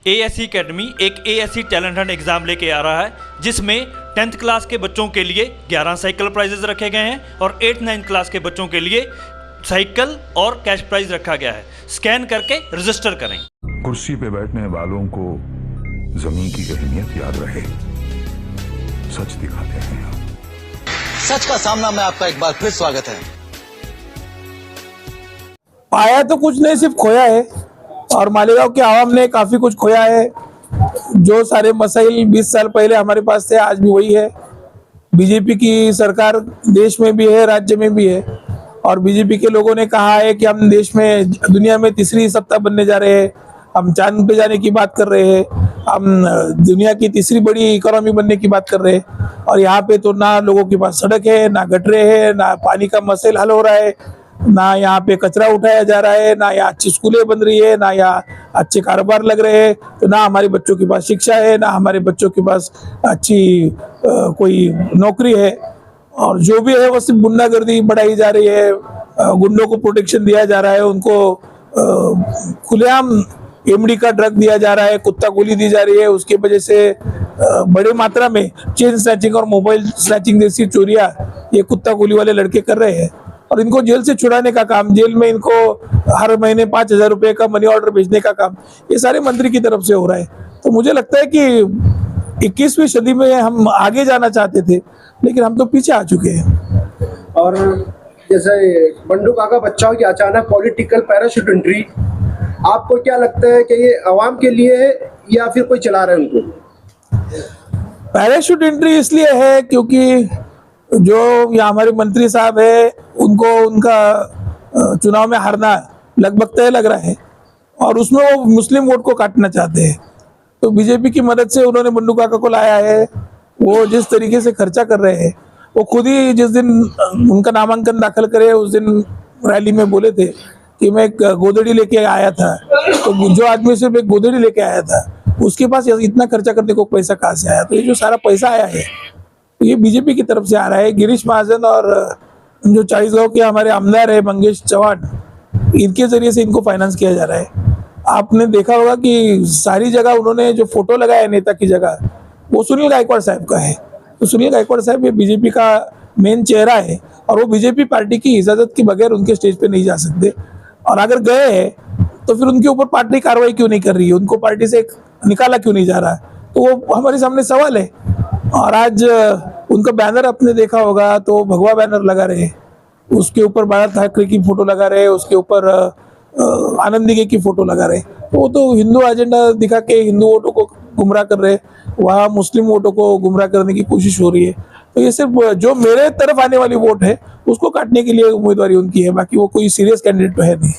ASC academy एक ASC talent Hunt exam लेके आ रहा है, जिसमें 10th क्लास के बच्चों के लिए 11 साइकिल प्राइजेस रखे गए हैं और 8th-9th क्लास के बच्चों के लिए साइकिल और कैश प्राइज रखा गया है। स्कैन करके रजिस्टर करें। कुर्सी पे बैठने वालों को जमीन की अहमियत याद रहे, सच दिखाते हैं। सच का सामना में आपका एक बार फिर स्वागत है। पाया तो कुछ नहीं, सिर्फ खोया है और मालेगांव के आवाम ने काफी कुछ खोया है। जो सारे मसाइल 20 साल पहले हमारे पास थे, आज भी वही है। बीजेपी की सरकार देश में भी है, राज्य में भी है और बीजेपी के लोगों ने कहा है कि हम देश में, दुनिया में तीसरी सत्ता बनने जा रहे हैं। हम चांद पे जाने की बात कर रहे हैं, हम दुनिया की तीसरी बड़ी इकोनॉमी बनने की बात कर रहे हैं। और यहाँ पे तो ना लोगों के पास सड़क है, ना गटरे है, ना पानी का मसला हल हो रहा है, ना यहाँ पे कचरा उठाया जा रहा है, ना यहाँ अच्छी स्कूलें बन रही है, ना यहाँ अच्छे कारोबार लग रहे हैं। तो ना हमारे बच्चों के पास शिक्षा है, ना हमारे बच्चों के पास अच्छी कोई नौकरी है। और जो भी है वो सिर्फ गुंडागर्दी बढ़ाई जा रही है, गुंडों को प्रोटेक्शन दिया जा रहा है, उनको खुलेआम एमडी का ड्रग दिया जा रहा है, कुत्ता गोली दी जा रही है। उसकी वजह से बड़े मात्रा में चेन स्नैचिंग और मोबाइल स्नैचिंग जैसी चोरियां ये कुत्ता गोली वाले लड़के कर रहे हैं। और इनको जेल से छुड़ाने का काम, जेल में इनको हर महीने 5,000 रुपए का मनी ऑर्डर भेजने का काम, ये सारे मंत्री की तरफ से हो रहा है। तो मुझे लगता है कि 21वीं सदी में हम आगे जाना चाहते थे, लेकिन हम तो पीछे आ चुके हैं। और जैसे बंडू काका बच्चाओं की अचानक पॉलिटिकल पैराशूट एंट्री, आपको क्या लगता है कि ये आवाम के लिए है या फिर कोई चला रहा है उनको? पैराशूट एंट्री इसलिए है क्योंकि जो यहाँ हमारे मंत्री साहब है, उनको उनका चुनाव में हारना लगभग तय लग रहा है और उसमें वो मुस्लिम वोट को काटना चाहते हैं। तो बीजेपी की मदद से उन्होंने बंडू काका को लाया है। वो जिस तरीके से खर्चा कर रहे हैं, वो खुद ही जिस दिन उनका नामांकन दाखिल करे उस दिन रैली में बोले थे कि मैं एक गोदड़ी लेके आया था। तो जो आदमी सिर्फ एक गोदड़ी लेके आया था, उसके पास इतना खर्चा करने को पैसा कहाँ से आया? तो ये जो सारा पैसा आया है ये बीजेपी की तरफ से आ रहा है। गिरीश महाजन और जो 40 गांव के हमारे आमदार है मंगेश चौहान, इनके जरिए से इनको फाइनेंस किया जा रहा है। आपने देखा होगा कि सारी जगह उन्होंने जो फोटो लगाया नेता की जगह, वो सुनील गायकवाड़ साहब का है। तो सुनील गायकवाड़ साहब ये बीजेपी का मेन चेहरा है और वो बीजेपी पार्टी की इजाजत के बगैर उनके स्टेज पे नहीं जा सकते। और अगर गए हैं तो फिर उनके ऊपर पार्टी कार्रवाई क्यों नहीं कर रही है, उनको पार्टी से निकाला क्यों नहीं जा रहा? तो वो हमारे सामने सवाल है। और आज उनका बैनर आपने देखा होगा तो भगवा बैनर लगा रहे, उसके ऊपर बाला ठाकरे की फोटो लगा रहे, उसके ऊपर आनंद दिघे की फोटो लगा रहे। तो वो तो हिंदू एजेंडा दिखा के हिंदू वोटों को गुमराह कर रहे, वहाँ मुस्लिम वोटों को गुमराह करने की कोशिश हो रही है। तो ये सिर्फ जो मेरे तरफ आने वाली वोट है उसको काटने के लिए उम्मीदवारी उनकी है, बाकी वो कोई सीरियस कैंडिडेट तो है नहीं।